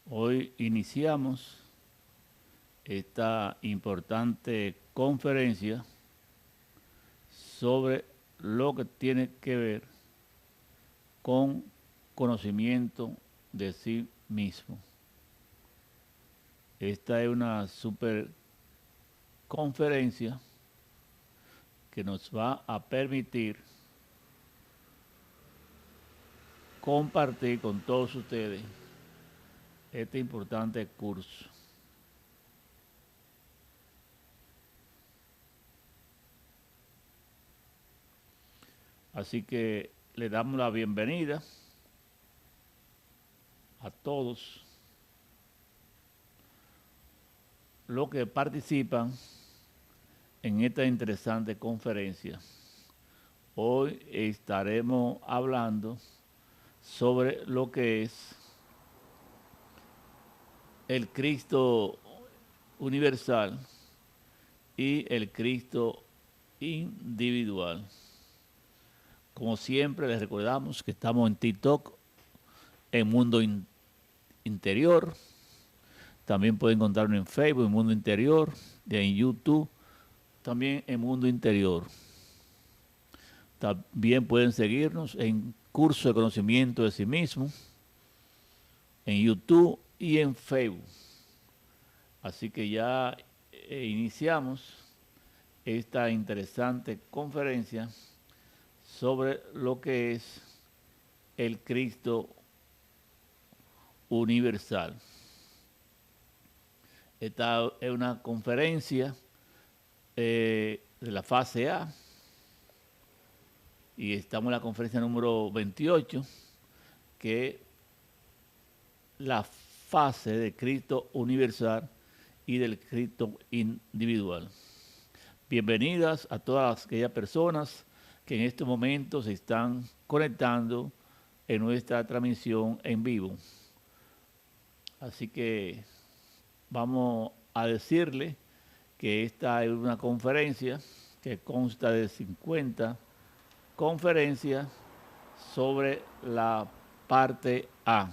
Hoy iniciamos esta importante conferencia sobre lo que tiene que ver con conocimiento de sí mismo. Esta es una super conferencia que nos va a permitir compartir con todos ustedes este importante curso. Así que le damos la bienvenida a todos los que participan en esta interesante conferencia. Hoy estaremos hablando sobre lo que es el Cristo universal y el Cristo individual. Como siempre, les recordamos que estamos en TikTok, en Mundo Interior. También pueden encontrarnos en Facebook, en Mundo Interior, y en YouTube, también en Mundo Interior. También pueden seguirnos en Curso de Conocimiento de Sí Mismo, en YouTube y en Facebook. Así que ya iniciamos esta interesante conferencia sobre lo que es el Cristo universal. Esta es una conferencia de la fase A y estamos en la conferencia número 28, que es la fase de Cristo universal y del Cristo individual. Bienvenidas a todas aquellas personas que en este momento se están conectando en nuestra transmisión en vivo. Así que vamos a decirle que esta es una conferencia que consta de 50 conferencias sobre la parte A.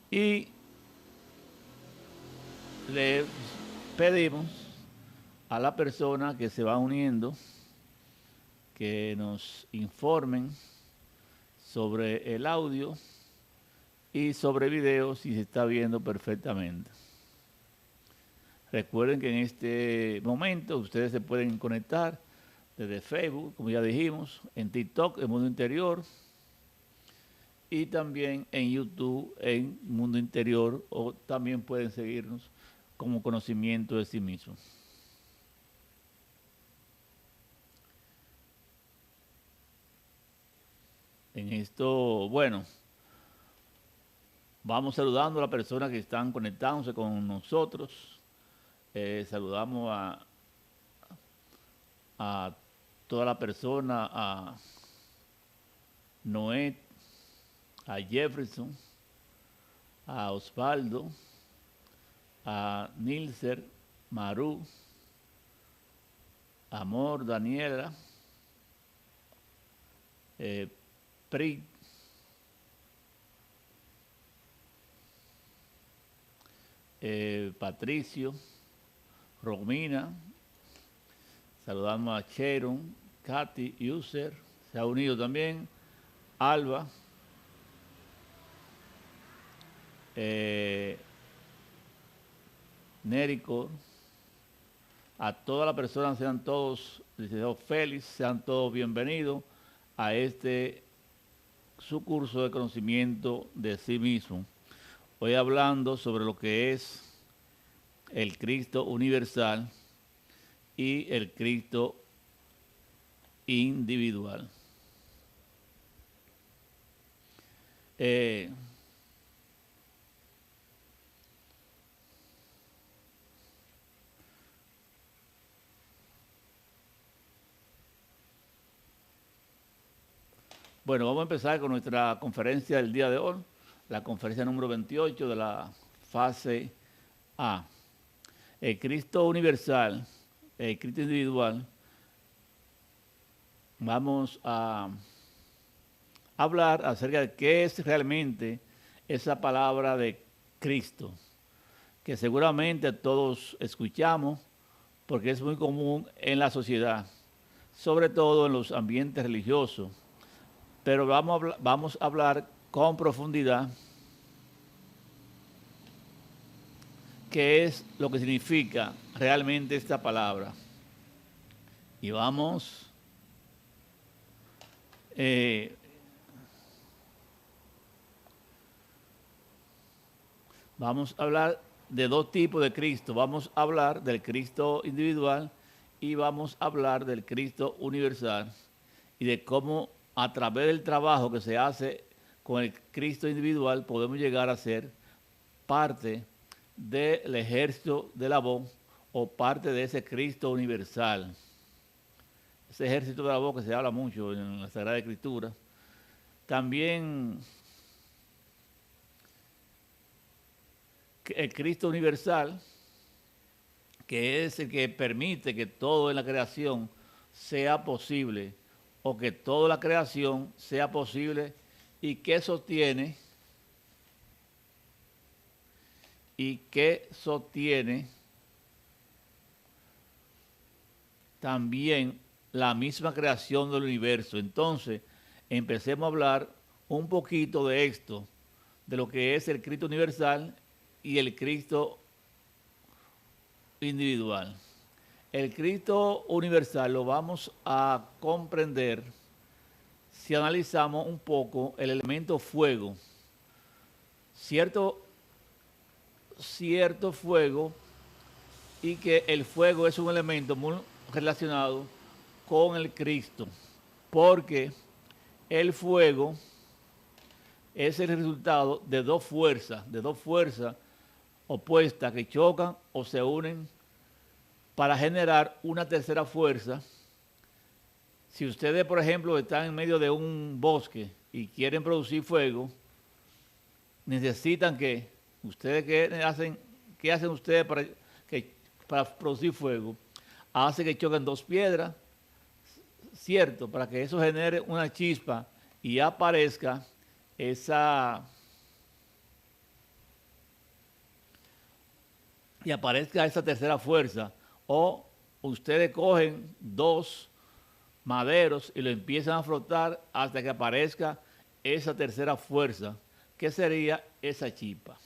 Y le pedimos a la persona que se va uniendo que nos informen sobre el audio y sobre video si se está viendo perfectamente. Recuerden que en este momento ustedes se pueden conectar desde Facebook, como ya dijimos, en TikTok, en Mundo Interior, y también en YouTube, en Mundo Interior, o también pueden seguirnos como Conocimiento de Sí Mismo. En esto, bueno, vamos saludando a las personas que están conectándose con nosotros. Saludamos a toda la persona, a Noé, a Jefferson, a Osvaldo, a Nilser, Maru, Amor, Daniela, Pri, Patricio, Romina, saludamos a Sharon, Katy, User, se ha unido también, Alba, Nérico, a todas las personas, sean todos, deseo feliz, sean todos bienvenidos a su curso de conocimiento de sí mismo. Hoy hablando sobre lo que es el Cristo universal y el Cristo individual. Bueno, vamos a empezar con nuestra conferencia del día de hoy, la conferencia número 28 de la fase A. El Cristo universal, el Cristo individual, vamos a hablar acerca de qué es realmente esa palabra de Cristo, que seguramente todos escuchamos porque es muy común en la sociedad, sobre todo en los ambientes religiosos. Pero vamos a hablar con profundidad qué es lo que significa realmente esta palabra. Y eh, vamos a hablar de dos tipos de Cristo. Vamos a hablar del Cristo individual y vamos a hablar del Cristo universal y de cómo a través del trabajo que se hace con el Cristo individual podemos llegar a ser parte del ejército de la voz o parte de ese Cristo universal. Ese ejército de la voz que se habla mucho en la Sagrada Escritura. También el Cristo universal, que es el que permite que todo en la creación sea posible, o que toda la creación sea posible y que sostiene también la misma creación del universo. Entonces, empecemos a hablar un poquito de esto, de lo que es el Cristo universal y el Cristo individual. El Cristo universal lo vamos a comprender si analizamos un poco el elemento fuego. Cierto fuego, y que el fuego es un elemento muy relacionado con el Cristo, porque el fuego es el resultado de dos fuerzas opuestas que chocan o se unen para generar una tercera fuerza. Si ustedes, por ejemplo, están en medio de un bosque y quieren producir fuego, necesitan que ustedes ¿qué hacen ustedes para producir fuego? Hace que choquen dos piedras, cierto, para que eso genere una chispa y aparezca esa tercera fuerza. O ustedes cogen dos maderos y lo empiezan a frotar hasta que aparezca esa tercera fuerza, que sería esa chispa.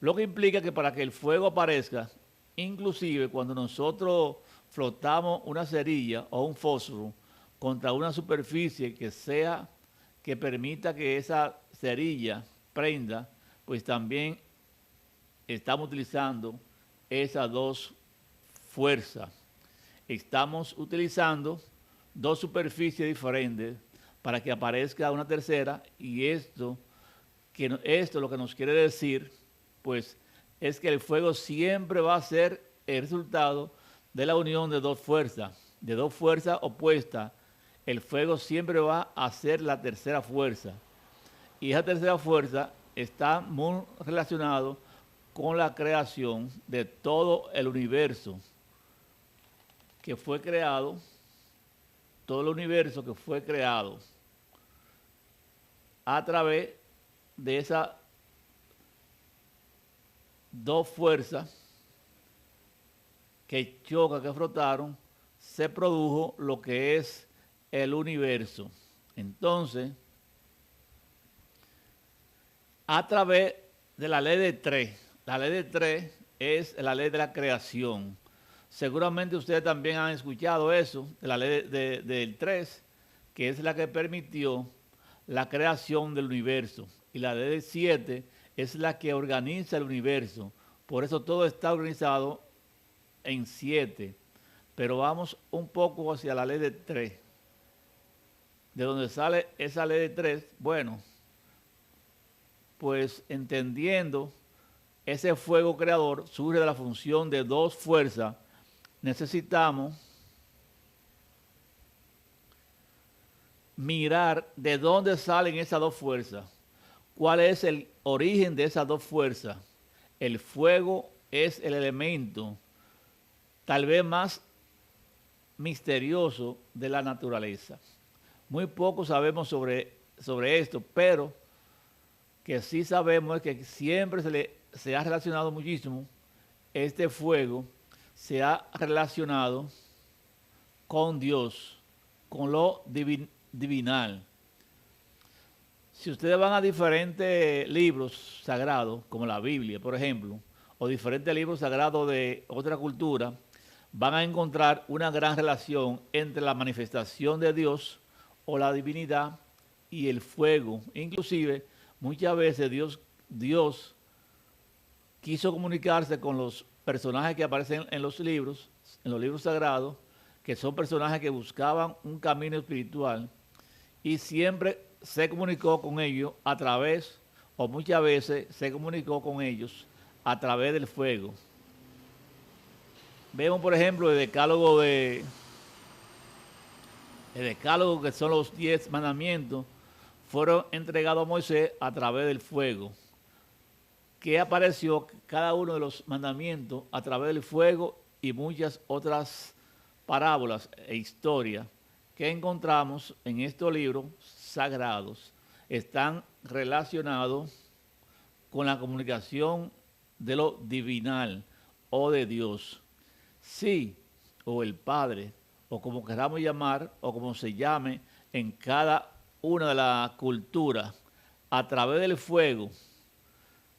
Lo que implica que para que el fuego aparezca, inclusive cuando nosotros flotamos una cerilla o un fósforo contra una superficie que permita que esa cerilla prenda, pues también estamos utilizando esas dos fuerzas. Estamos utilizando dos superficies diferentes para que aparezca una tercera, y esto lo que nos quiere decir, pues, es que el fuego siempre va a ser el resultado de la unión de dos fuerzas opuestas. El fuego siempre va a ser la tercera fuerza. Y esa tercera fuerza está muy relacionado con la creación de todo el universo que fue creado, a través de esas dos fuerzas que chocan, que frotaron, se produjo lo que es el universo. Entonces, a través de la ley de tres es la ley de la creación. Seguramente ustedes también han escuchado eso, de la ley del 3, que es la que permitió la creación del universo. Y la ley del 7 es la que organiza el universo. Por eso todo está organizado en 7. Pero vamos un poco hacia la ley de 3. De donde sale esa ley de 3, bueno, pues entendiendo ese fuego creador surge de la función de dos fuerzas. Necesitamos mirar de dónde salen esas dos fuerzas. ¿Cuál es el origen de esas dos fuerzas? El fuego es el elemento tal vez más misterioso de la naturaleza. Muy poco sabemos sobre sobre esto, pero que sí sabemos es que siempre se ha relacionado muchísimo, este fuego se ha relacionado con Dios, con lo divinal. Si ustedes van a diferentes libros sagrados, como la Biblia, por ejemplo, o diferentes libros sagrados de otra cultura, van a encontrar una gran relación entre la manifestación de Dios o la divinidad y el fuego. Inclusive, muchas veces Dios quiso comunicarse con los personajes que aparecen en los libros sagrados, que son personajes que buscaban un camino espiritual, y siempre se comunicó con ellos a través, o muchas veces se comunicó con ellos a través del fuego. Vemos, por ejemplo, el decálogo que son los 10 mandamientos, fueron entregados a Moisés a través del fuego, que apareció cada uno de los mandamientos a través del fuego, y muchas otras parábolas e historias que encontramos en estos libros sagrados están relacionados con la comunicación de lo divinal o de Dios. Sí, o el Padre, o como queramos llamar, o como se llame en cada una de las culturas, a través del fuego.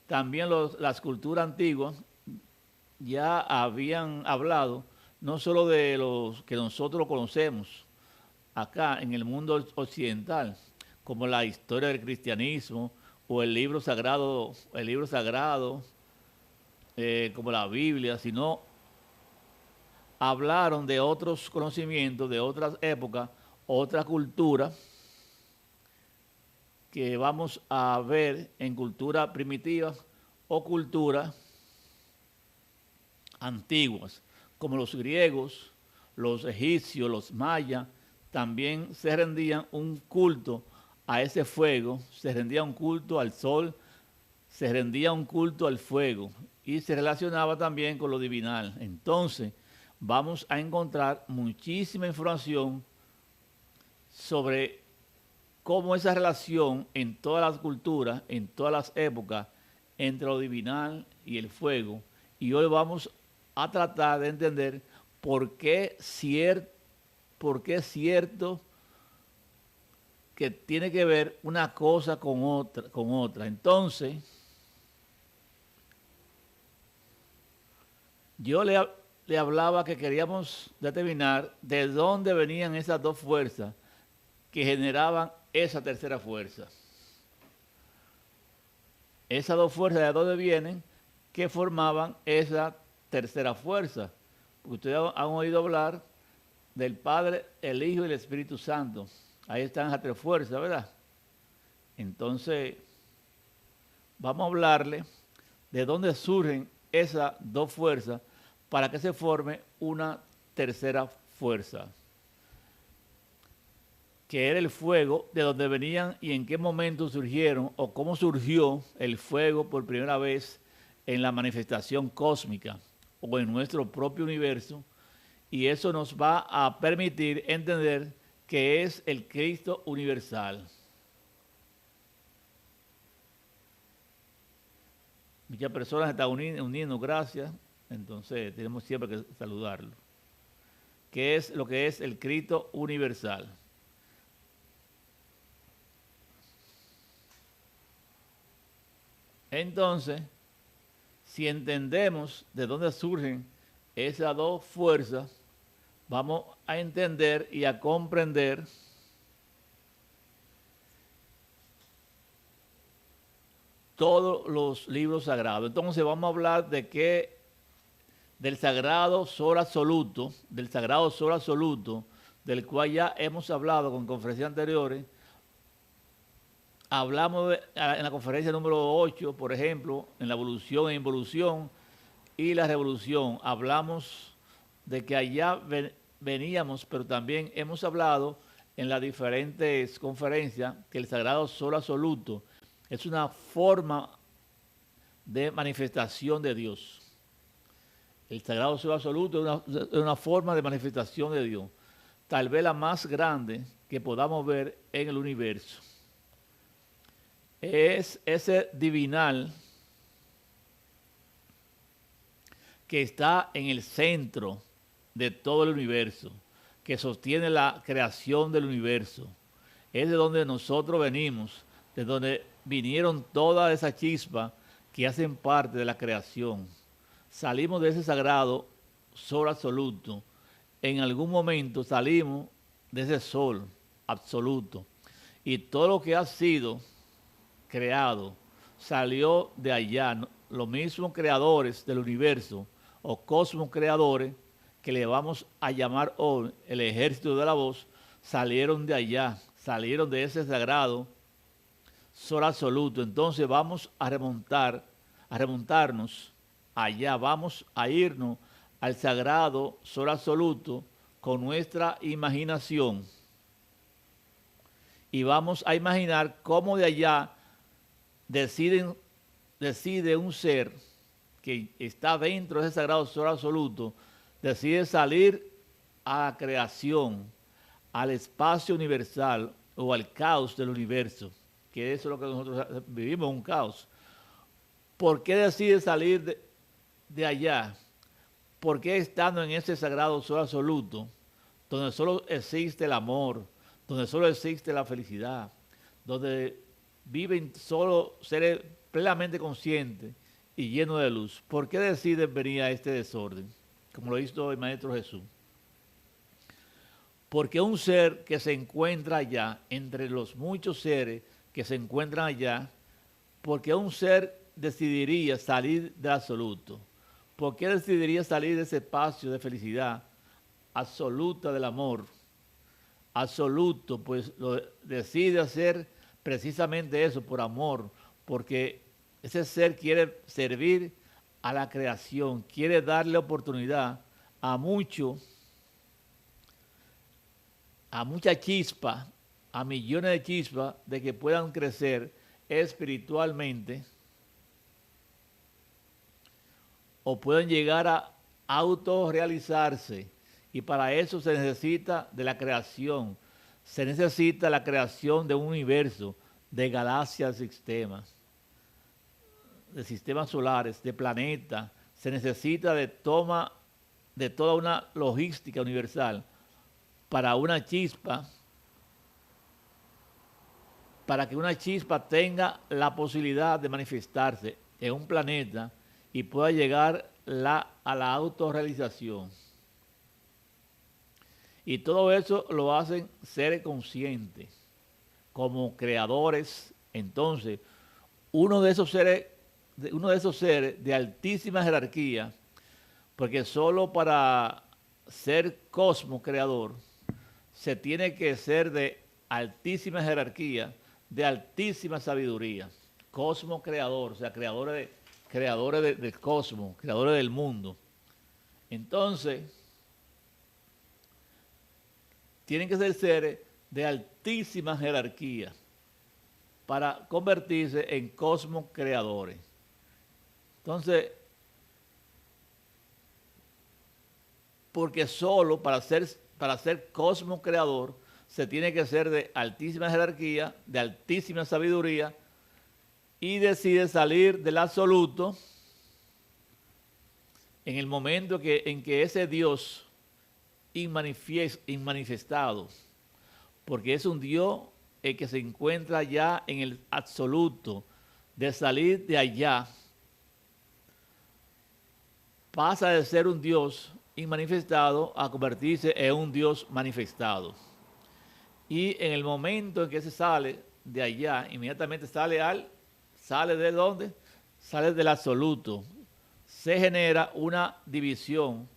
También las culturas antiguas ya habían hablado no solo de los que nosotros conocemos acá en el mundo occidental, como la historia del cristianismo o el libro sagrado, como la Biblia, sino hablaron de otros conocimientos, de otras épocas, otra cultura que vamos a ver en cultura primitiva o cultura antiguas, como los griegos, los egipcios, los mayas, también se rendían un culto a ese fuego, se rendía un culto al sol, se rendía un culto al fuego, y se relacionaba también con lo divinal. Entonces, vamos a encontrar muchísima información sobre cómo esa relación en todas las culturas, en todas las épocas, entre lo divinal y el fuego. Y hoy vamos a tratar de entender por qué es cierto que tiene que ver una cosa con otra. Entonces, yo le hablaba que queríamos determinar de dónde venían esas dos fuerzas que generaban esa tercera fuerza. Esas dos fuerzas, ¿de dónde vienen? Que formaban esa tercera fuerza. Porque ustedes han oído hablar del Padre, el Hijo y el Espíritu Santo. Ahí están esas tres fuerzas, ¿verdad? Entonces, vamos a hablarle de dónde surgen esas dos fuerzas para que se forme una tercera fuerza, que era el fuego, de dónde venían y en qué momento surgieron, o cómo surgió el fuego por primera vez en la manifestación cósmica o en nuestro propio universo. Y eso nos va a permitir entender que es el Cristo universal. Muchas personas se están uniendo, gracias. Entonces tenemos siempre que saludarlo. ¿Qué es lo que es el Cristo universal? Entonces, si entendemos de dónde surgen esas dos fuerzas, vamos a entender y a comprender todos los libros sagrados. Entonces vamos a hablar del sagrado sol absoluto, del cual ya hemos hablado con conferencias anteriores. Hablamos en la conferencia número 8, por ejemplo, en la evolución e involución y la revolución. Hablamos de que allá veníamos, pero también hemos hablado en las diferentes conferencias que el sagrado sol absoluto es una forma de manifestación de Dios. El sagrado sol absoluto es una forma de manifestación de Dios, tal vez la más grande que podamos ver en el universo. es ese divinal que está en el centro de todo el universo, que sostiene la creación del universo. Es de donde nosotros venimos, de donde vinieron todas esas chispas que hacen parte de la creación. Salimos de ese sagrado sol absoluto. En algún momento salimos de ese sol absoluto. Y todo lo que ha sido creado salió de allá. Los mismos creadores del universo o cosmos creadores, que le vamos a llamar hoy el ejército de la voz, salieron de allá, salieron de ese sagrado sol absoluto. Entonces vamos a remontarnos allá, vamos a irnos al sagrado sol absoluto con nuestra imaginación. Y vamos a imaginar cómo de allá decide un ser que está dentro de ese sagrado sol absoluto, decide salir a la creación, al espacio universal o al caos del universo, que eso es lo que nosotros vivimos, un caos. ¿Por qué decide salir de allá? ¿Por qué estando en ese sagrado sol absoluto, donde solo existe el amor, donde solo existe la felicidad, donde viven solo seres plenamente conscientes y llenos de luz? ¿Por qué decide venir a este desorden, como lo hizo el Maestro Jesús? Porque un ser que se encuentra allá, entre los muchos seres que se encuentran allá, porque un ser decidiría salir del absoluto. ¿Por qué decidiría salir de ese espacio de felicidad absoluta del amor? Absoluto, pues lo decide hacer precisamente eso, por amor, porque ese ser quiere servir a la creación, quiere darle oportunidad a mucha chispa, a millones de chispas, de que puedan crecer espiritualmente o puedan llegar a autorrealizarse. Y para eso se necesita de la creación, se necesita la creación de un universo, de galaxias, sistemas, de sistemas solares, de planetas. Se necesita de toda una logística universal para una chispa, para que una chispa tenga la posibilidad de manifestarse en un planeta y pueda llegar a la autorrealización. Y todo eso lo hacen seres conscientes, como creadores. Entonces, uno de esos seres de altísima jerarquía, porque solo para ser cosmos creador se tiene que ser de altísima jerarquía, de altísima sabiduría. Cosmos creador, o sea, creadores del cosmos, creadores del mundo. Entonces, tienen que ser seres de altísima jerarquía para convertirse en cosmos creadores. Entonces, porque solo para ser cosmos creador se tiene que ser de altísima jerarquía, de altísima sabiduría, y decide salir del absoluto en el momento en que ese Dios inmanifestado, porque es un Dios el que se encuentra ya en el absoluto, de salir de allá, pasa de ser un Dios inmanifestado a convertirse en un Dios manifestado. Y en el momento en que se sale de allá, inmediatamente sale de ¿dónde? Sale del absoluto. Se genera una división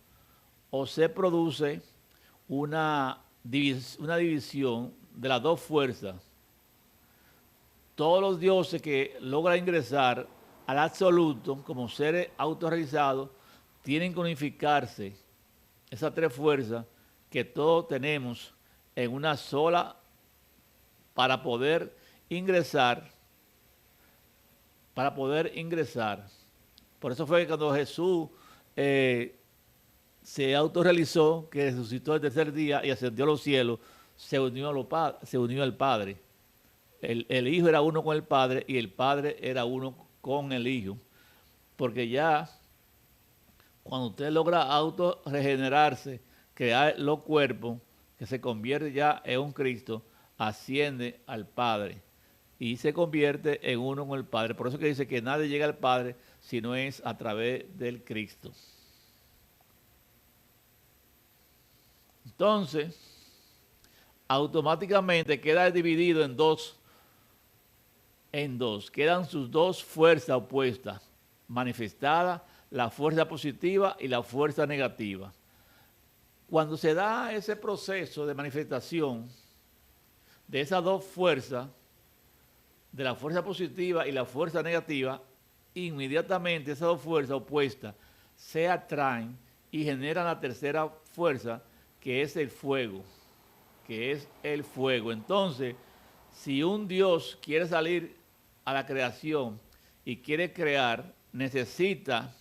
o se produce una división de las dos fuerzas. Todos los dioses que logran ingresar al absoluto como seres autorrealizados tienen que unificarse, esas tres fuerzas que todos tenemos en una sola, para poder ingresar. Por eso fue que cuando Jesús se autorrealizó, que resucitó el tercer día y ascendió a los cielos, se unió al Padre. El Hijo era uno con el Padre y el Padre era uno con el Hijo. Porque ya cuando usted logra auto-regenerarse, crear los cuerpos, que se convierte ya en un Cristo, asciende al Padre y se convierte en uno con el Padre. Por eso que dice que nadie llega al Padre si no es a través del Cristo. Entonces, automáticamente queda dividido en dos. Quedan sus dos fuerzas opuestas, manifestadas, la fuerza positiva y la fuerza negativa. Cuando se da ese proceso de manifestación de esas dos fuerzas, de la fuerza positiva y la fuerza negativa, inmediatamente esas dos fuerzas opuestas se atraen y generan la tercera fuerza, que es el fuego. Entonces, si un Dios quiere salir a la creación y quiere crear, necesita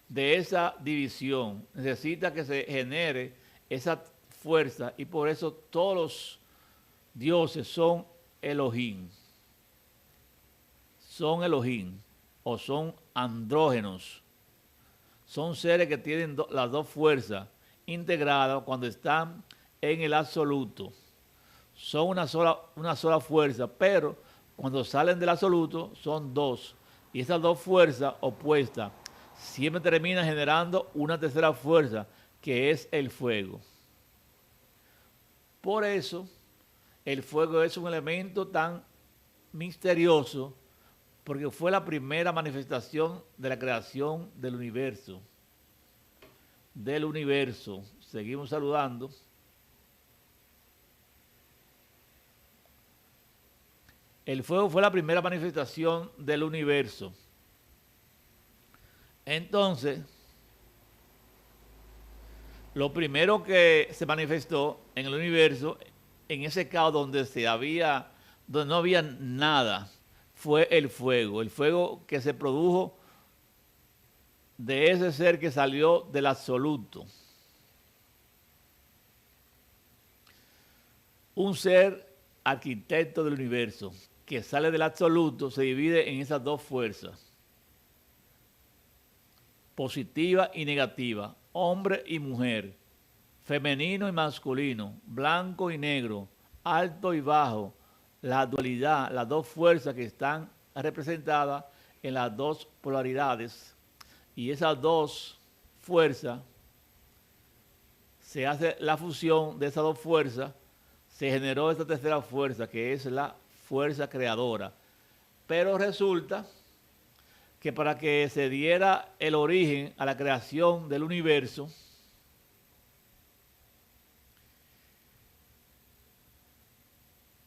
de esa división, necesita que se genere esa fuerza, y por eso todos los dioses son Elohim o son andrógenos, son seres que tienen las dos fuerzas integradas cuando están en el absoluto. Son una sola fuerza, pero cuando salen del absoluto son dos, y esas dos fuerzas opuestas siempre terminan generando una tercera fuerza, que es el fuego. Por eso, el fuego es un elemento tan misterioso, porque fue la primera manifestación de la creación del universo. Seguimos saludando. El fuego fue la primera manifestación del universo. Entonces, lo primero que se manifestó en el universo, en ese caos donde no había nada, fue el fuego que se produjo de ese ser que salió del absoluto. Un ser arquitecto del universo que sale del absoluto se divide en esas dos fuerzas, positiva y negativa, hombre y mujer, femenino y masculino, blanco y negro, alto y bajo, la dualidad, las dos fuerzas que están representadas en las dos polaridades, y esas dos fuerzas, se hace la fusión de esas dos fuerzas, se generó esta tercera fuerza, que es la fuerza creadora. Pero resulta que para que se diera el origen a la creación del universo,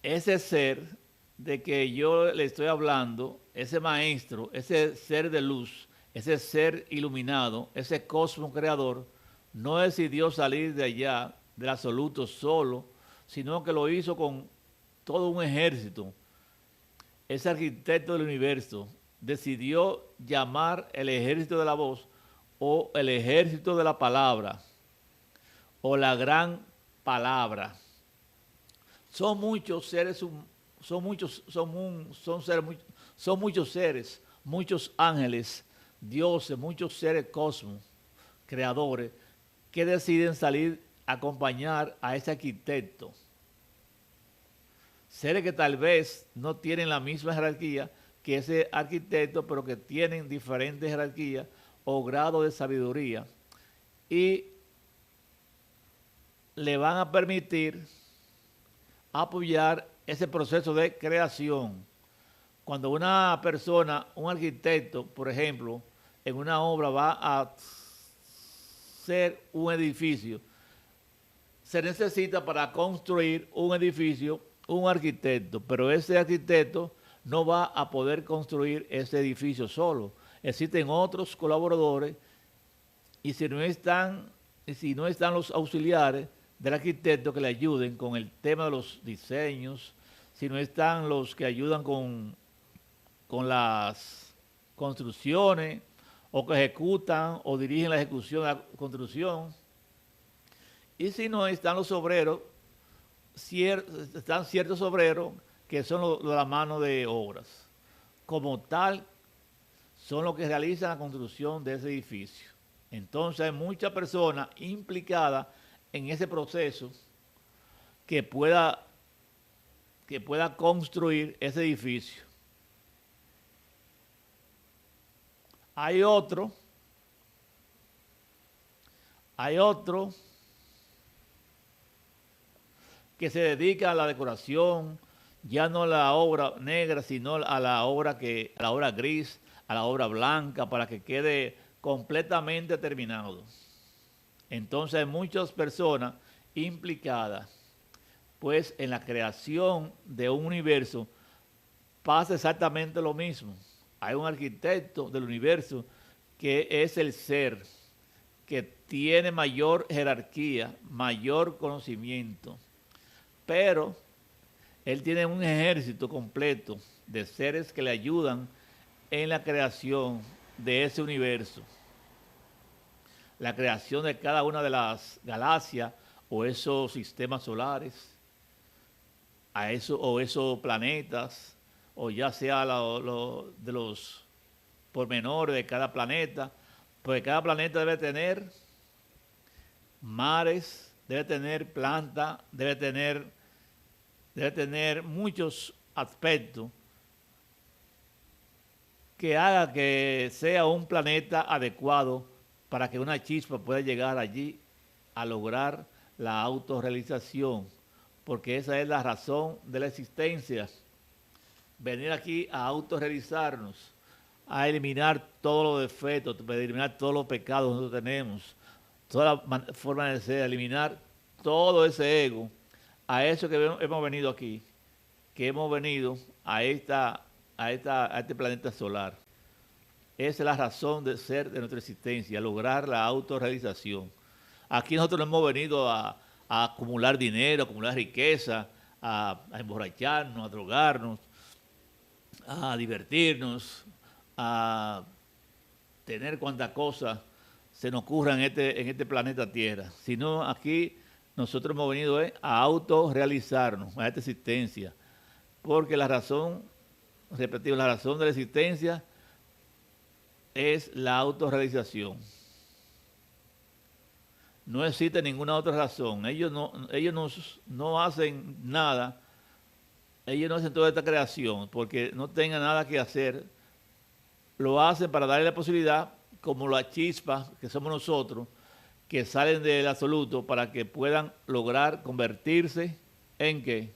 ese ser de que yo le estoy hablando, ese maestro, ese ser de luz, ese ser iluminado, ese cosmos creador, no decidió salir de allá, del absoluto solo, sino que lo hizo con todo un ejército. Ese arquitecto del universo decidió llamar el ejército de la voz, o el ejército de la palabra, o la gran palabra. Son muchos seres, son muchos seres, muchos ángeles, dioses, muchos seres cosmos, creadores, que deciden salir a acompañar a ese arquitecto. Seres que tal vez no tienen la misma jerarquía que ese arquitecto, pero que tienen diferentes jerarquías o grado de sabiduría, y le van a permitir apoyar ese proceso de creación. Cuando una persona, un arquitecto, por ejemplo, en una obra va a hacer un edificio, se necesita para construir un edificio un arquitecto, pero ese arquitecto no va a poder construir ese edificio solo. Existen otros colaboradores, y si no están los auxiliares del arquitecto que le ayuden con el tema de los diseños, si no están los que ayudan con las construcciones, o que ejecutan o dirigen la ejecución de la construcción, y si no están los obreros están ciertos obreros que son la mano de obras. Como tal, son los que realizan la construcción de ese edificio. Entonces hay muchas personas implicadas en ese proceso que pueda construir ese edificio. Hay otro que se dedica a la decoración, ya no a la obra negra, sino a la obra gris, a la obra blanca, para que quede completamente terminado. Entonces hay muchas personas implicadas, pues en la creación de un universo pasa exactamente lo mismo. Hay un arquitecto del universo que es el ser, que tiene mayor jerarquía, mayor conocimiento, pero él tiene un ejército completo de seres que le ayudan en la creación de ese universo. La creación de cada una de las galaxias o esos sistemas solares, o esos planetas, o ya sea de los pormenores de cada planeta, porque cada planeta debe tener mares, debe tener plantas, debe tener muchos aspectos que haga que sea un planeta adecuado para que una chispa pueda llegar allí a lograr la autorrealización, porque esa es la razón de la existencia. Venir aquí a autorrealizarnos, a eliminar todos los defectos, a eliminar todos los pecados que nosotros tenemos, toda la forma de ser, eliminar todo ese ego. A eso que hemos venido aquí, que hemos venido a este planeta solar. Esa es la razón de ser de nuestra existencia, lograr la autorrealización. Aquí nosotros no hemos venido a acumular dinero, a acumular riqueza, a emborracharnos, a drogarnos, a divertirnos, a tener cuantas cosas se nos ocurran en este planeta Tierra. Sino aquí nosotros hemos venido a autorrealizarnos, a esta existencia. Porque la razón, repetimos, la razón de la existencia es la autorrealización. No existe ninguna otra razón. Ellos no hacen nada. Ellos no hacen toda esta creación porque no tengan nada que hacer. Lo hacen para darle la posibilidad, como las chispas que somos nosotros, que salen del absoluto para que puedan lograr convertirse en ¿qué?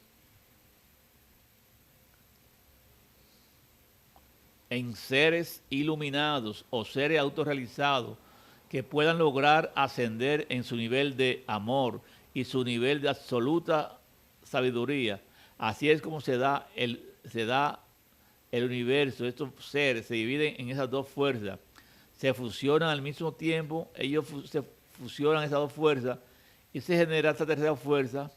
En seres iluminados o seres autorrealizados que puedan lograr ascender en su nivel de amor y su nivel de absoluta sabiduría. Así es como se da el universo. Estos seres se dividen en esas dos fuerzas. Se fusionan al mismo tiempo, ellos se fusionan esas dos fuerzas y se genera esa tercera fuerza.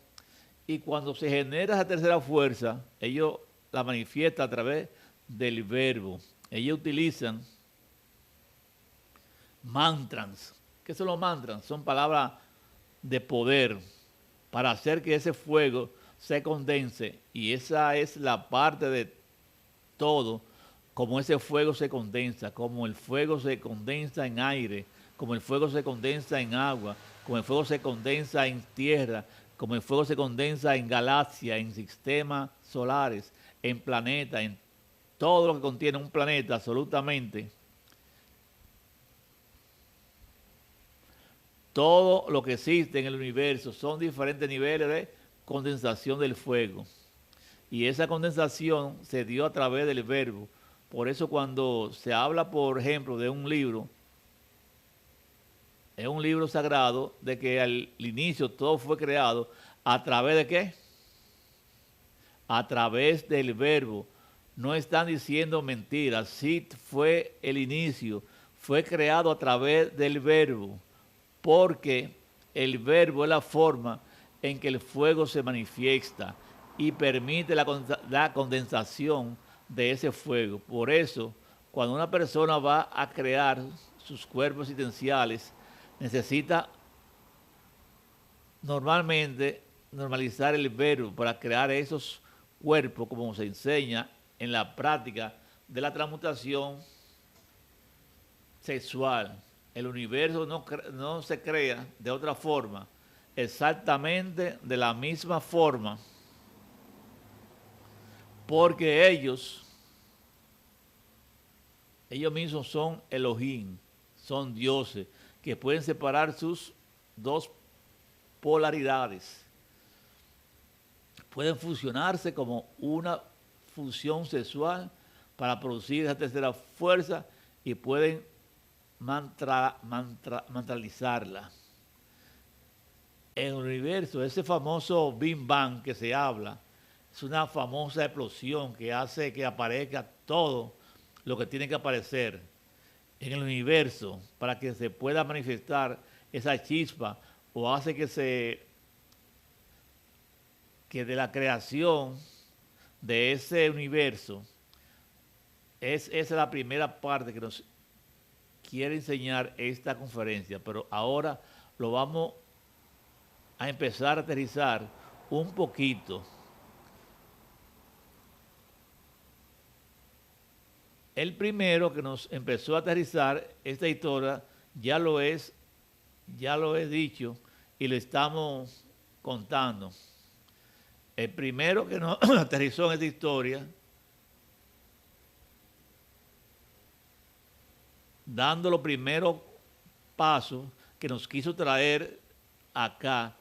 Y cuando se genera esa tercera fuerza, ellos la manifiestan a través del verbo. Ellos utilizan mantras. ¿Qué son los mantras? Son palabras de poder para hacer que ese fuego se condense. Y esa es la parte de todo, como ese fuego se condensa, como el fuego se condensa en aire, como el fuego se condensa en agua, como el fuego se condensa en tierra, como el fuego se condensa en galaxias, en sistemas solares, en planetas, en todo lo que contiene un planeta, absolutamente. Todo lo que existe en el universo son diferentes niveles de condensación del fuego. Y esa condensación se dio a través del verbo. Por eso cuando se habla, por ejemplo, de un libro, es un libro sagrado, de que al inicio todo fue creado a través de ¿qué? A través del verbo. No están diciendo mentiras. Sí fue el inicio. Fue creado a través del verbo. Porque el verbo es la forma en que el fuego se manifiesta y permite la condensación de ese fuego. Por eso, cuando una persona va a crear sus cuerpos existenciales, necesita normalmente normalizar el verbo para crear esos cuerpos, como se enseña en la práctica de la transmutación sexual. El universo no se crea de otra forma, exactamente de la misma forma, porque ellos mismos son Elohim, son dioses, que pueden separar sus dos polaridades. Pueden fusionarse como una fusión sexual para producir esa tercera fuerza y pueden mantralizarla. En el universo, ese famoso Big Bang que se habla, es una famosa explosión que hace que aparezca todo lo que tiene que aparecer en el universo para que se pueda manifestar esa chispa, o hace que de la creación de ese universo, esa es la primera parte que nos quiere enseñar esta conferencia, pero ahora lo vamos a empezar a aterrizar un poquito. El primero que nos empezó a aterrizar esta historia ya lo he dicho y lo estamos contando. El primero que nos aterrizó en esta historia, dando los primeros pasos que nos quiso traer acá,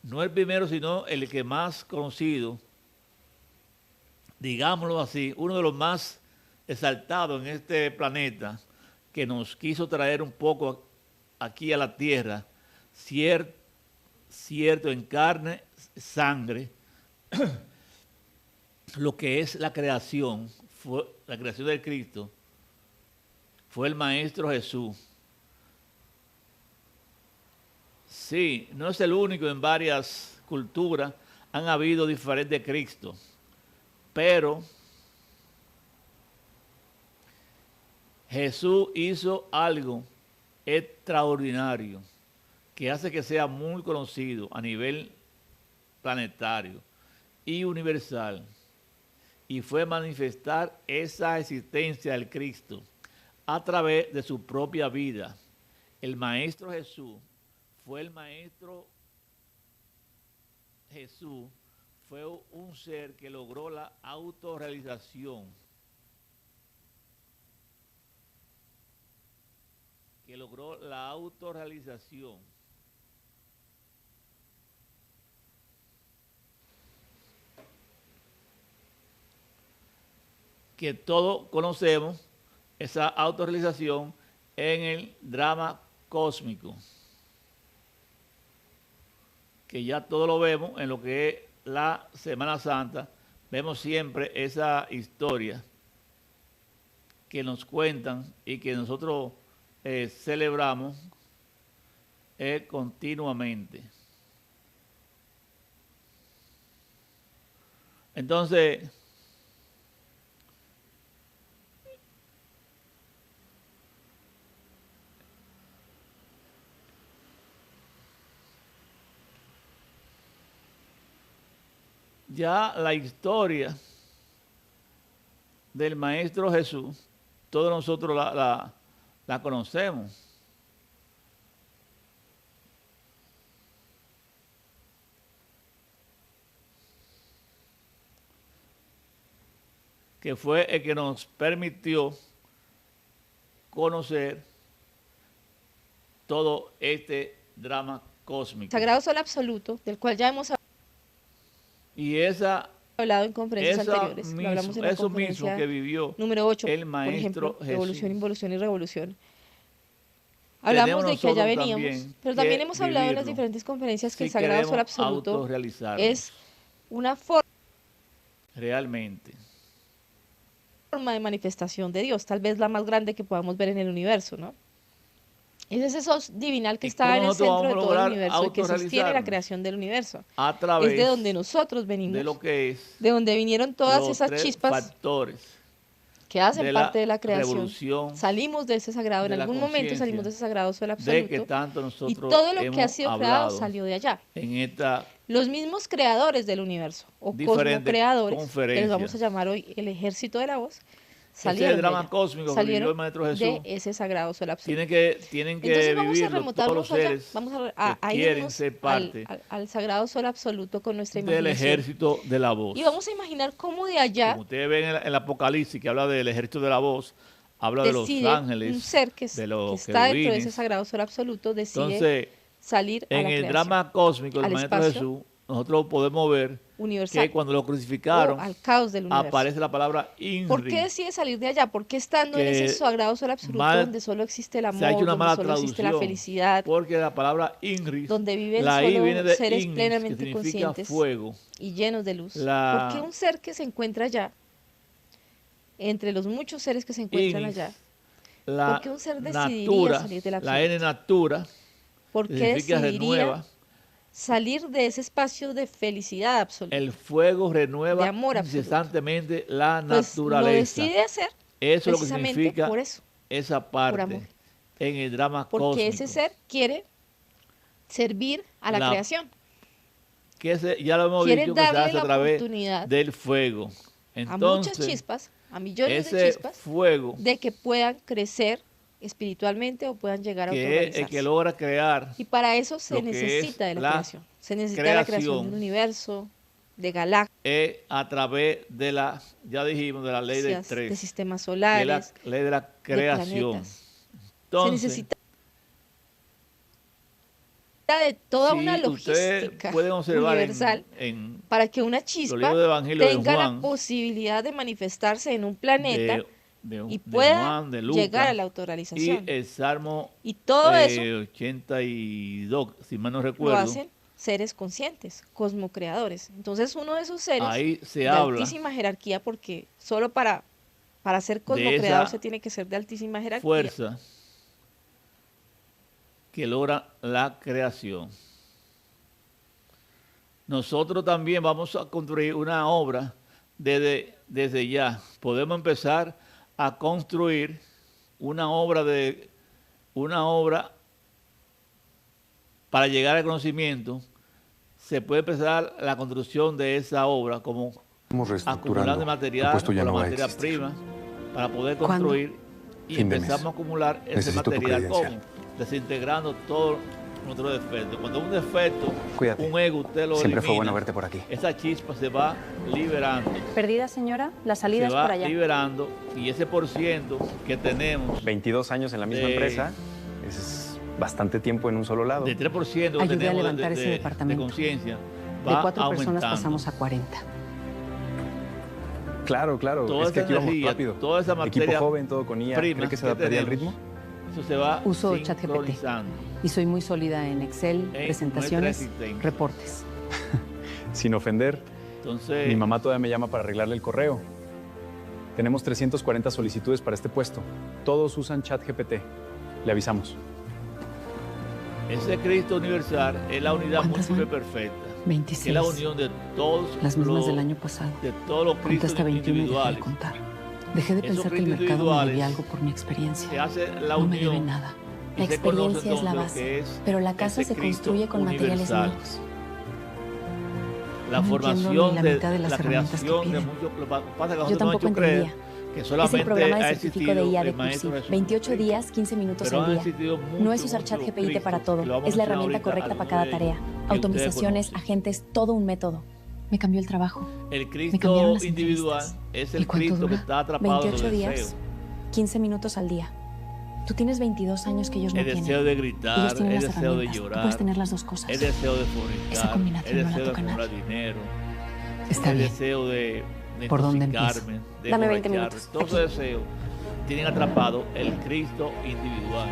no el primero, sino el que más conocido, digámoslo así, uno de los más exaltados en este planeta, que nos quiso traer un poco aquí a la tierra, cierto en carne, sangre, lo que es la creación, la creación de Cristo, fue el Maestro Jesús. Sí, no es el único, en varias culturas han habido diferentes Cristos, pero Jesús hizo algo extraordinario que hace que sea muy conocido a nivel planetario y universal, y fue manifestar esa existencia del Cristo a través de su propia vida. El Maestro Jesús fue un ser que logró la autorrealización, que todos conocemos, esa autorrealización en el drama cósmico, que ya todo lo vemos en lo que es la Semana Santa. Vemos siempre esa historia que nos cuentan y que nosotros celebramos continuamente. Entonces, ya la historia del Maestro Jesús, todos nosotros la conocemos. Que fue el que nos permitió conocer todo este drama cósmico. Sagrado Sol Absoluto, del cual ya hemos y hablado en conferencias anteriores. Mismo, lo hablamos en la conferencia mismo que vivió número 8, el Maestro por ejemplo, Evolución, Involución y Revolución. Tenemos Hablamos de que allá veníamos, también pero también hemos hablado en las diferentes conferencias que el Sagrado Sol Absoluto es una forma realmente de manifestación de Dios, tal vez la más grande que podamos ver en el universo, ¿no? Es ese sos divinal que está en el centro de todo el universo y que sostiene la creación del universo. A través es de donde nosotros venimos, de lo que es de donde vinieron todas esas chispas factores que hacen parte de la creación. Salimos de ese sagrado, en algún momento salimos de ese sagrado Sol Absoluto, de que tanto nosotros y todo lo que ha sido creado salió de allá. En esta los mismos creadores del universo, o cosmocreadores, que les vamos a llamar hoy el ejército de la voz, salieron, drama cósmico que vivió el Maestro Jesús, de ese sagrado sol absoluto. Tienen que vivirlo todos los seres que quieren ser parte al sagrado sol absoluto con nuestra imaginación. Del ejército de la voz. Y vamos a imaginar cómo de allá, como ustedes ven en el Apocalipsis, que habla del ejército de la voz, habla de los ángeles, un ser que está dentro de ese sagrado sol absoluto, decide entonces, salir a la creación. En el drama cósmico del Maestro Jesús, nosotros podemos ver que cuando lo crucificaron, al caos del universo, aparece la palabra Inri. ¿Por qué decide salir de allá? ¿Por qué estando en ese sagrado sol absoluto donde solo existe el amor, donde solo existe la felicidad? Porque la palabra Inri, donde viven solo seres Inris, plenamente conscientes fuego, y llenos de luz. ¿Por qué un ser que se encuentra allá, entre los muchos seres que se encuentran allá, por qué un ser decidiría salir de la absoluta? La N natura, ¿por qué decidiría salir de ese espacio de felicidad absoluta? El fuego renueva de amor incesantemente la naturaleza. Lo decide hacer eso es lo que significa por eso, esa parte en el drama cósmico. Porque ese ser quiere servir a la creación. Ya lo hemos dicho, que se hace a través del fuego. Entonces, a muchas chispas, a millones de chispas, fuego de que puedan crecer espiritualmente o puedan llegar a autorrealizarse. El que logra crear. Y para eso se necesita de la creación. Se necesita de la creación del universo, de galaxias. A través de ya dijimos, de la ley del 3. De sistemas solares. De la ley de la creación. Entonces, se necesita de toda una logística universal para que una chispa tenga la posibilidad de manifestarse en un planeta y pueda llegar a la autorrealización. Y el Salmo y todo eso 82, si mal no recuerdo, lo hacen seres conscientes, cosmocreadores. Entonces uno de esos seres ahí de altísima jerarquía, porque solo para ser cosmocreador se tiene que ser de altísima jerarquía. Fuerza que logra la creación. Nosotros también vamos a construir una obra desde ya. Podemos empezar a construir una obra para llegar al conocimiento. Se puede empezar la construcción de esa obra como acumulando material, materia prima, para poder construir y empezamos a acumular ese material como desintegrando todos nuestros defectos. Cuando un defecto, un ego, usted lo Siempre elimina, fue bueno verte por aquí. Esa chispa se va liberando. ¿Perdida, señora? La salida es por allá. Se va liberando y ese % que tenemos... 22 años en la misma empresa, es bastante tiempo en un solo lado. De 3% que ayudé a levantar ese departamento. De conciencia va de 4 aumentando. Personas pasamos a 40. Claro. Toda es que aquí energía, vamos rápido. Toda esa materia equipo joven, todo con IA. ¿Cree que se adaptaría al ritmo? Eso se va Uso ChatGPT y soy muy sólida en Excel, presentaciones, reportes. Sin ofender, entonces, mi mamá todavía me llama para arreglarle el correo. Tenemos 340 solicitudes para este puesto. Todos usan ChatGPT. Le avisamos. Ese Cristo universal es la unidad múltiple perfecta. 26. Es la unión de todos las mismas del año pasado. De todos los Cristos individuales. Dejé de pensar que el mercado me debía algo por mi experiencia. Se hace la no unión. me debe nada. La experiencia es la base, pero la casa se construye con materiales nuevos. La formación de la creación de muchos... Yo tampoco entendía. Que solamente es el programa de certifico de IA de Cursiv. 28 días, 15 minutos al día. No es usar ChatGPT para todo. Es la herramienta correcta para cada tarea. Automatizaciones, agentes, todo un método. Me cambió el trabajo. El Cristo individual es el Cristo que está atrapado 28 días, 15 minutos al día. Tú tienes 22 años que ellos no tienen. El deseo de gritar, el deseo de llorar. Tú puedes tener las dos cosas. El deseo de fornicar, el deseo de acumular dinero. Está el bien. deseo de ¿Por dónde empiezo? Dame 20 minutos. Todos esos deseos tienen atrapado el Cristo individual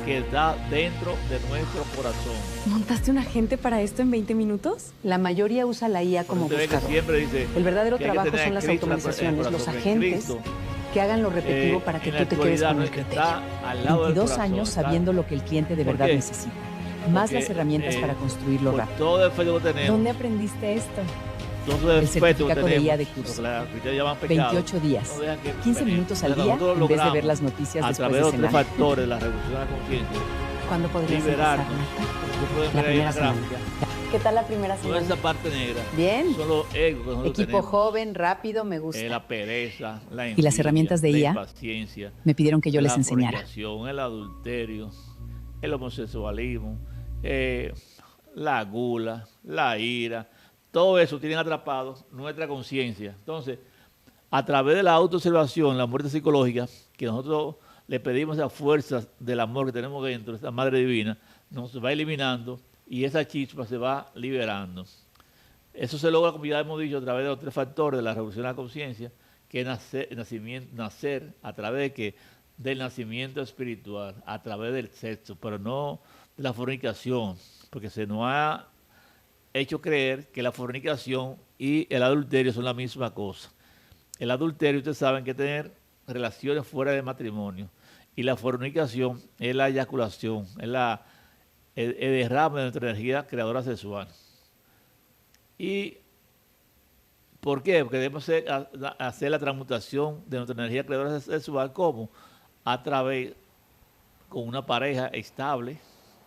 que está dentro de nuestro corazón. ¿Montaste un agente para esto en 20 minutos? La mayoría usa la IA como buscador. Siempre dice el verdadero trabajo son las automatizaciones, los agentes que hagan lo repetitivo para que tú te quedes con el criterio. 22 años sabiendo lo que el cliente de verdad necesita. Más las herramientas para construirlo rápido. Todo el efecto que tenemos. ¿Dónde aprendiste esto? El certificado de IA de curso. 28 días, 15 minutos al día en vez de ver las noticias después de cenar. A través de 3 factores, la revolución de la conciencia. ¿Cuándo podrías liberarnos. La primera semana. ¿Qué tal la primera semana? Toda esa parte negra. Bien. Solo ego. Equipo joven, rápido, me gusta. La pereza, la envidia, y las herramientas de IA impaciencia, me pidieron que yo les enseñara. El adulterio, el homosexualismo, la gula, la ira, todo eso tienen atrapado nuestra conciencia. Entonces, a través de la autoobservación, la muerte psicológica, que nosotros le pedimos a fuerzas del amor que tenemos dentro, esta Madre Divina, nos va eliminando y esa chispa se va liberando. Eso se logra, como ya hemos dicho, a través de los 3 factores de la revolución de la conciencia, que es nacer a través del nacimiento espiritual, a través del sexo, pero no de la fornicación, porque se nos ha hecho creer que la fornicación y el adulterio son la misma cosa. El adulterio, ustedes saben que tener relaciones fuera de matrimonio, y la fornicación es la eyaculación, es el derrame de nuestra energía creadora sexual. ¿Y por qué? Porque debemos hacer la transmutación de nuestra energía creadora sexual, ¿cómo? A través, con una pareja estable,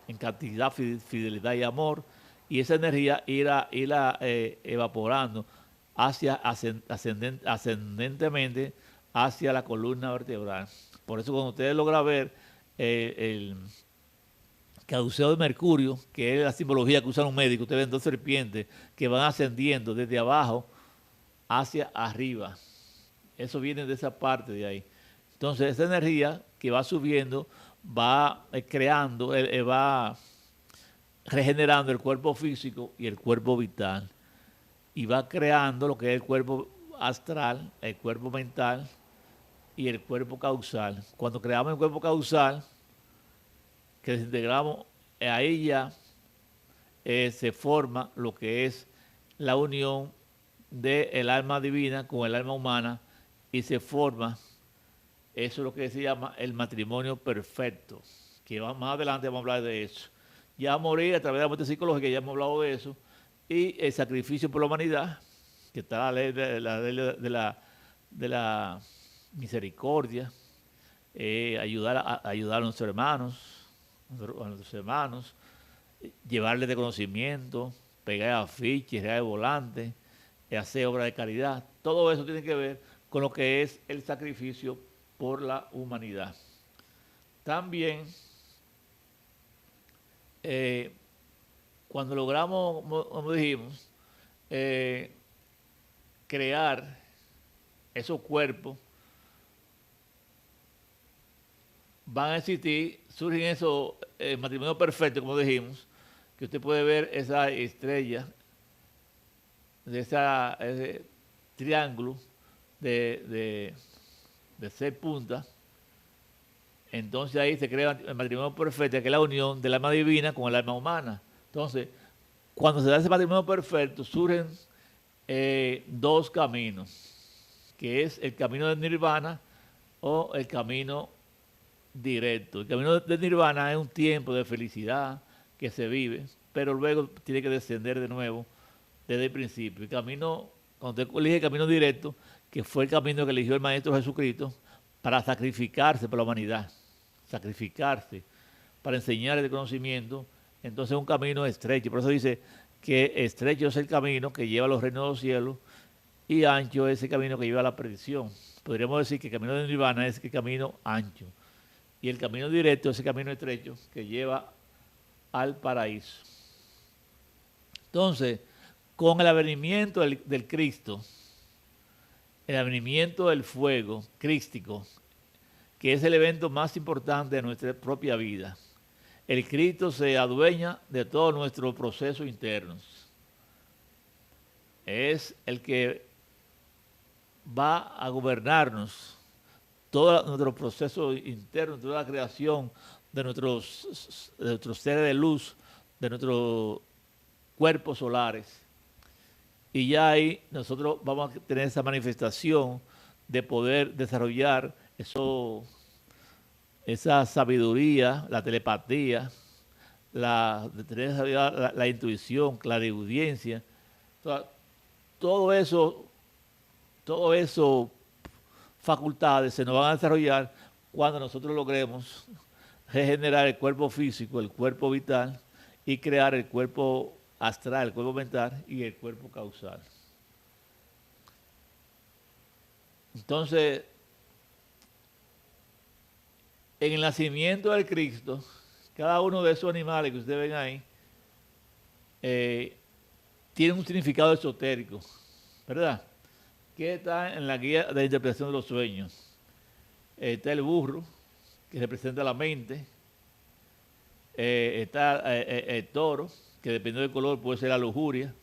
en cantidad, fidelidad y amor, y esa energía irla evaporando ascendentemente hacia la columna vertebral. Por eso cuando ustedes logran ver el caduceo de Mercurio, que es la simbología que usan los médicos, ustedes ven 2 serpientes que van ascendiendo desde abajo hacia arriba. Eso viene de esa parte de ahí. Entonces esa energía que va subiendo va creando, va regenerando el cuerpo físico y el cuerpo vital, y va creando lo que es el cuerpo astral, el cuerpo mental y el cuerpo causal. Cuando creamos el cuerpo causal, que desintegramos, ahí ya se forma lo que es la unión del alma divina con el alma humana, y se forma, eso es lo que se llama el matrimonio perfecto, que más adelante vamos a hablar de eso. Ya morir a través de la muerte psicológica, ya hemos hablado de eso, y el sacrificio por la humanidad, que está la ley de la misericordia, ayudar a nuestros hermanos, llevarles de conocimiento, pegar afiches, pegar volantes, hacer obras de caridad. Todo eso tiene que ver con lo que es el sacrificio por la humanidad. También, cuando logramos, como dijimos, crear esos cuerpos, van a existir, surgen esos matrimonios perfectos, como dijimos, que usted puede ver esa estrella, de ese triángulo de 6 puntas. Entonces ahí se crea el matrimonio perfecto, que es la unión del alma divina con el alma humana. Entonces, cuando se da ese matrimonio perfecto, surgen 2 caminos, que es el camino del nirvana o el camino directo. El camino del nirvana es un tiempo de felicidad que se vive, pero luego tiene que descender de nuevo desde el principio. El camino, cuando usted elige el camino directo, que fue el camino que eligió el Maestro Jesucristo para sacrificarse por la humanidad, sacrificarse para enseñar el conocimiento, entonces es un camino estrecho. Por eso dice que estrecho es el camino que lleva a los reinos de los cielos y ancho es el camino que lleva a la perdición. Podríamos decir que el camino de nirvana es el camino ancho y el camino directo es el camino estrecho que lleva al paraíso. Entonces, con el advenimiento del Cristo, el advenimiento del fuego crístico, que es el evento más importante de nuestra propia vida, el Cristo se adueña de todos nuestros procesos internos. Es el que va a gobernarnos todo nuestro proceso interno, toda la creación de nuestros seres de luz, de nuestros cuerpos solares. Y ya ahí nosotros vamos a tener esa manifestación de poder desarrollar esa sabiduría, la telepatía, la intuición, clariaudiencia, todo eso facultades se nos van a desarrollar cuando nosotros logremos regenerar el cuerpo físico, el cuerpo vital y crear el cuerpo astral, el cuerpo mental y el cuerpo causal. Entonces, en el nacimiento del Cristo, cada uno de esos animales que ustedes ven ahí tiene un significado esotérico, ¿verdad? Que está en la guía de interpretación de los sueños. Está el burro, que representa la mente. Está el toro, que dependiendo del color puede ser la lujuria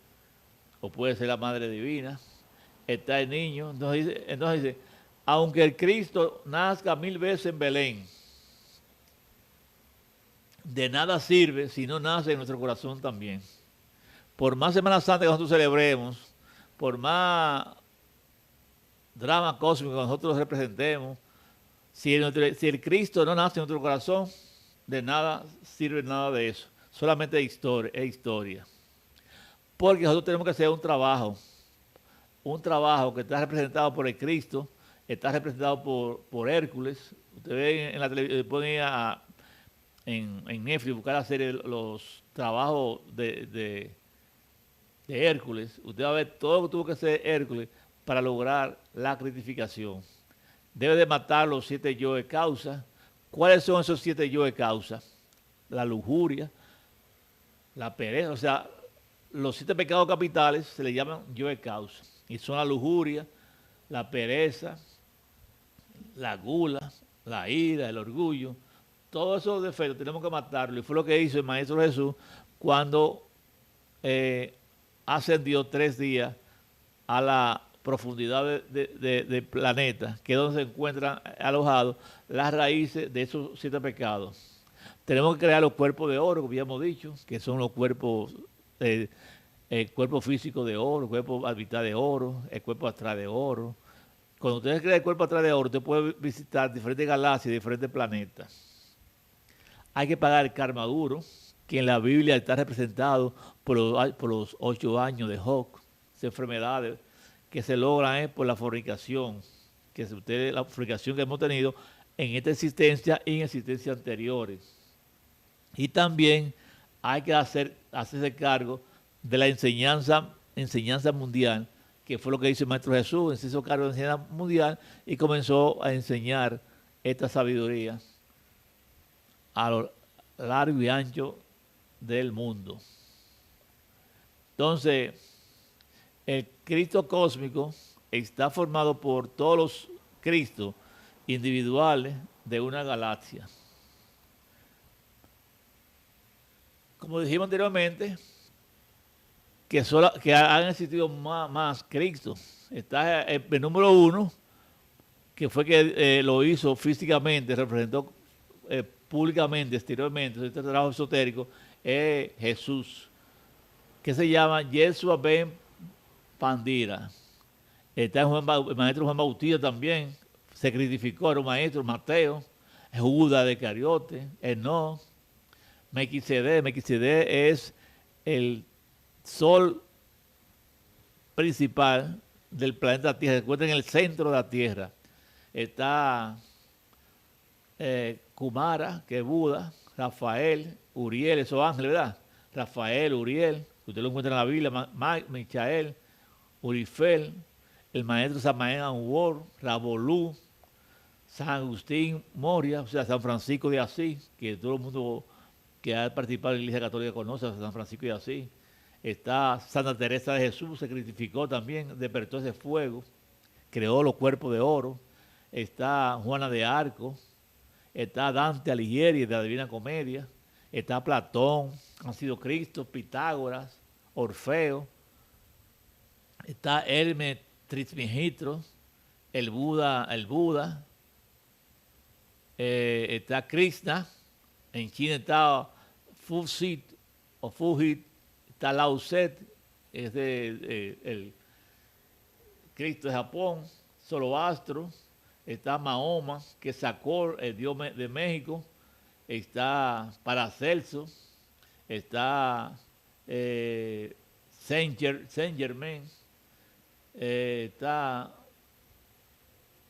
o puede ser la madre divina. Está el niño. Entonces dice, aunque el Cristo nazca 1000 veces en Belén, de nada sirve si no nace en nuestro corazón también. Por más Semana Santa que nosotros celebremos, por más drama cósmico que nosotros representemos, si el Cristo no nace en nuestro corazón, de nada sirve nada de eso. Solamente es historia. Porque nosotros tenemos que hacer un trabajo que está representado por el Cristo, está representado por Hércules. Ustedes ven en la televisión, pueden ir en Netflix, buscar la serie los trabajos de Hércules. Usted va a ver todo lo que tuvo que hacer Hércules para lograr la critificación. Debe de matar los 7 yo de causa. ¿Cuáles son esos 7 yo de causa? La lujuria, la pereza, o sea, los 7 pecados capitales se le llaman yo de causa. Y son la lujuria, la pereza, la gula, la ira, el orgullo. Todos esos defectos tenemos que matarlos. Y fue lo que hizo el Maestro Jesús cuando ascendió 3 días a la profundidad del planeta, que es donde se encuentran alojados las raíces de esos 7 pecados. Tenemos que crear los cuerpos de oro, como ya hemos dicho, que son los cuerpos, el cuerpo físico de oro, el cuerpo arbitral de oro, el cuerpo astral de oro. Cuando ustedes crean el cuerpo astral de oro, usted puede visitar diferentes galaxias, diferentes planetas. Hay que pagar el karma duro, que en la Biblia está representado por los 8 años de Job, esas enfermedades que se logran por la fornicación, la fornicación que hemos tenido en esta existencia y en existencias anteriores. Y también hay que hacerse cargo de la enseñanza mundial, que fue lo que hizo el Maestro Jesús, se hizo cargo de la enseñanza mundial y comenzó a enseñar esta sabiduría a lo largo y ancho del mundo. Entonces, el Cristo cósmico está formado por todos los Cristos individuales de una galaxia. Como dijimos anteriormente, que han existido más Cristos. Está el número 1, que fue que lo hizo físicamente, representó públicamente, exteriormente, este trabajo esotérico, es Jesús, que se llama Yeshua ben Pandira. Está el maestro Juan Bautista también, se criticó, era un maestro, Mateo, Judas de Cariote, Enoch, Melquisedec es el sol principal del planeta Tierra, se encuentra en el centro de la Tierra. Está Kumara, que es Buda, Rafael, Uriel, esos ángeles, ¿verdad? Rafael, Uriel, usted lo encuentra en la Biblia, Michael, Urifel, el maestro Samael Anwar, Rabolú, San Agustín Moria, o sea, San Francisco de Asís, que todo el mundo que ha participado en la Iglesia Católica conoce a San Francisco de Asís. Está Santa Teresa de Jesús, se cristificó también, despertó ese fuego, creó los cuerpos de oro. Está Juana de Arco, está Dante Alighieri de la Divina Comedia, está Platón, han sido Cristo, Pitágoras, Orfeo, está Hermes Trismegistro, el Buda, está Krishna, en China está Fuxi o Fujit, está Lao Tse, es el Cristo de Japón, Zoroastro, está Mahoma, que sacó el Dios de México, está Paracelso, está Saint Germain, está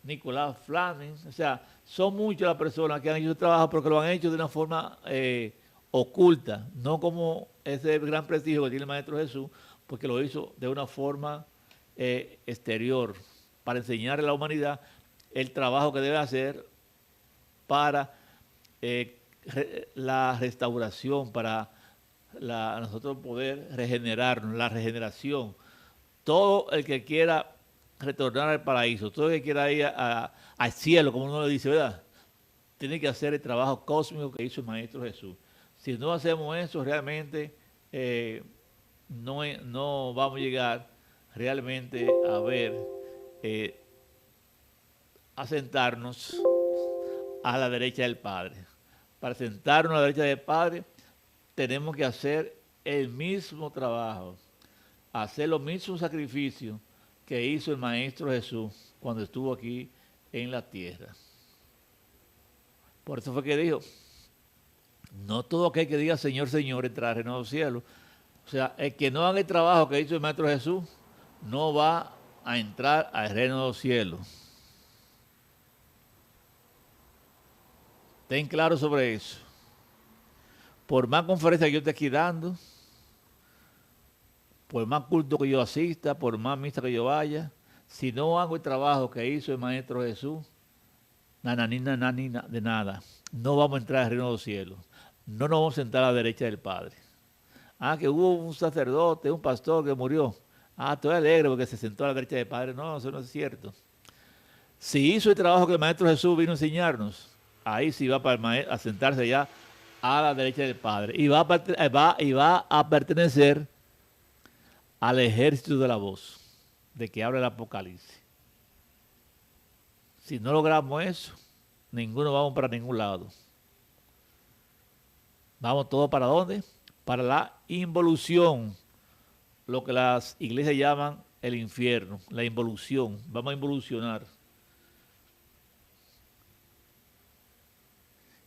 Nicolás Flaming, o sea, son muchas las personas que han hecho el trabajo, pero que lo han hecho de una forma oculta, no como ese gran prestigio que tiene el Maestro Jesús, porque lo hizo de una forma exterior, para enseñarle a la humanidad el trabajo que debe hacer para la restauración, para nosotros poder regenerarnos, la regeneración. Todo el que quiera retornar al paraíso, todo el que quiera ir al cielo, como uno le dice, ¿verdad? Tiene que hacer el trabajo cósmico que hizo el Maestro Jesús. Si no hacemos eso, realmente no vamos a llegar realmente a ver, a sentarnos a la derecha del Padre. Para sentarnos a la derecha del Padre, tenemos que hacer el mismo trabajo, hacer los mismos sacrificios que hizo el Maestro Jesús cuando estuvo aquí en la tierra. Por eso fue que dijo, no todo aquel que diga Señor, Señor entrará al reino de los cielos. O sea, el que no haga el trabajo que hizo el Maestro Jesús no va a entrar al reino de los cielos. Ten claro sobre eso. Por más conferencias que yo esté aquí dando, por más culto que yo asista, por más misa que yo vaya, si no hago el trabajo que hizo el Maestro Jesús, de nada, no vamos a entrar al reino de los cielos. No nos vamos a sentar a la derecha del Padre. Que hubo un sacerdote, un pastor que murió. Estoy alegre porque se sentó a la derecha del Padre. No, eso no es cierto. Si hizo el trabajo que el Maestro Jesús vino a enseñarnos, ahí sí va a sentarse ya a la derecha del Padre. Y va a pertenecer al ejército de la voz, de que habla el Apocalipsis. Si no logramos eso, ninguno vamos para ningún lado. Vamos todos para ¿dónde? Para la involución, lo que las iglesias llaman el infierno, la involución. Vamos a involucionar.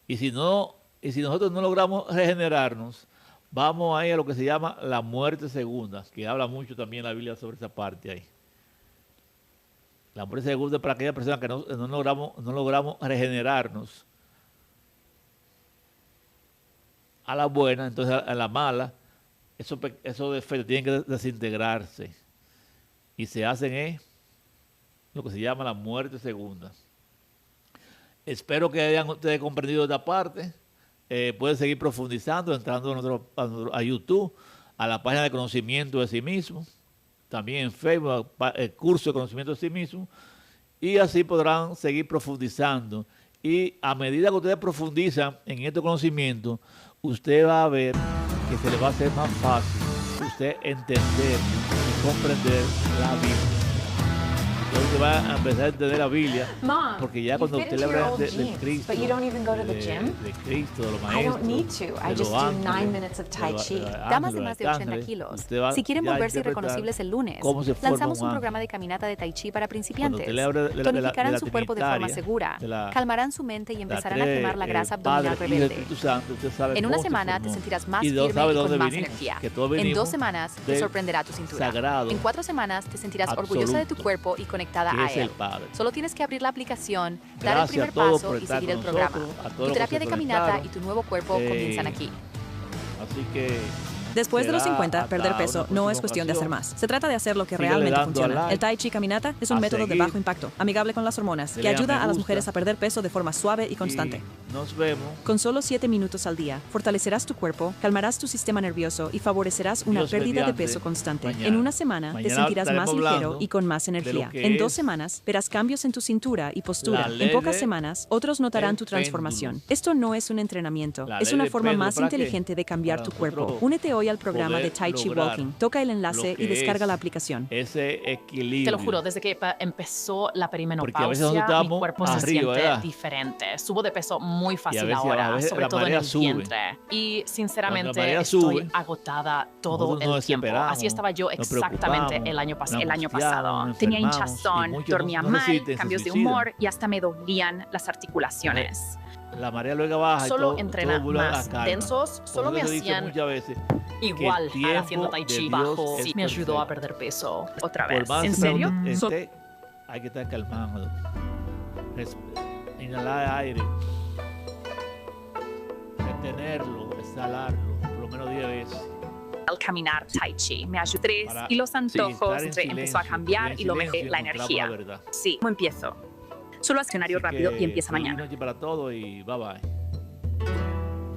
Y si nosotros no logramos regenerarnos, vamos a ir a lo que se llama la muerte segunda, que habla mucho también la Biblia sobre esa parte ahí. La muerte segunda es para aquellas personas que no logramos regenerarnos a la buena, entonces a la mala, esos defectos tienen que desintegrarse y se hacen lo que se llama la muerte segunda. Espero que hayan ustedes comprendido esta parte. Pueden seguir profundizando, entrando a YouTube, a la página de conocimiento de sí mismo, también en Facebook, el curso de conocimiento de sí mismo, y así podrán seguir profundizando. Y a medida que ustedes profundizan en este conocimiento, usted va a ver que se le va a hacer más fácil usted entender y comprender la Biblia. Usted va a empezar a entender la Biblia, porque ya cuando usted le habla del Cristo, de Cristo, de los maestros, de los ángeles, damas de más de 80 kilos, si quieren volverse irreconocibles el lunes, lanzamos un programa de caminata de Tai Chi para principiantes. Tonificarán su cuerpo de forma segura, calmarán su mente y empezarán a quemar la grasa abdominal rebelde. En una semana te sentirás más firme y con más energía. En 2 semanas te sorprenderá tu cintura. En 4 semanas te sentirás orgullosa de tu cuerpo y conectada a él. Solo tienes que abrir la aplicación, dar el primer paso y seguir el programa. Tu terapia de caminata y tu nuevo cuerpo comienzan aquí. Así que después de los 50, perder peso no es cuestión de hacer más. Se trata de hacer lo que realmente funciona. El Tai Chi Caminata es un método de bajo impacto, amigable con las hormonas, que ayuda a las mujeres a perder peso de forma suave y constante. Nos vemos. Con solo 7 minutos al día, fortalecerás tu cuerpo, calmarás tu sistema nervioso y favorecerás una pérdida de peso constante. En una semana te sentirás más ligero y con más energía. En 2 semanas verás cambios en tu cintura y postura. En pocas semanas, otros notarán tu transformación. Esto no es un entrenamiento, es una forma más inteligente de cambiar tu cuerpo. Únete hoy al programa de Tai Chi Walking. Toca el enlace y descarga la aplicación. Ese equilibrio. Te lo juro, desde que empezó la perimenopausia, mi cuerpo se siente diferente. Subo de peso muy fácil ahora, sobre todo en el vientre. Y sinceramente estoy agotada todo el tiempo. Así estaba yo exactamente el año pasado. Tenía hinchazón, dormía mal, cambios de humor y hasta me dolían las articulaciones. La marea luego baja. Solo entrenar más densos, solo me hacían igual haciendo Tai Chi bajo. Sí, me ayudó a perder peso otra vez. ¿En serio? Hay que estar calmado. Inhalar aire. mantenerlo, exhalarlo, por lo menos 10 veces. Al caminar Tai Chi me ayudó y los antojos empezó a cambiar y lo mejor la energía. Sí, ¿cómo empiezo? Solo escenario rápido y empieza mañana. Para todo y bye bye.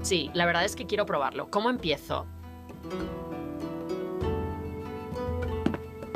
Sí, la verdad es que quiero probarlo. ¿Cómo empiezo?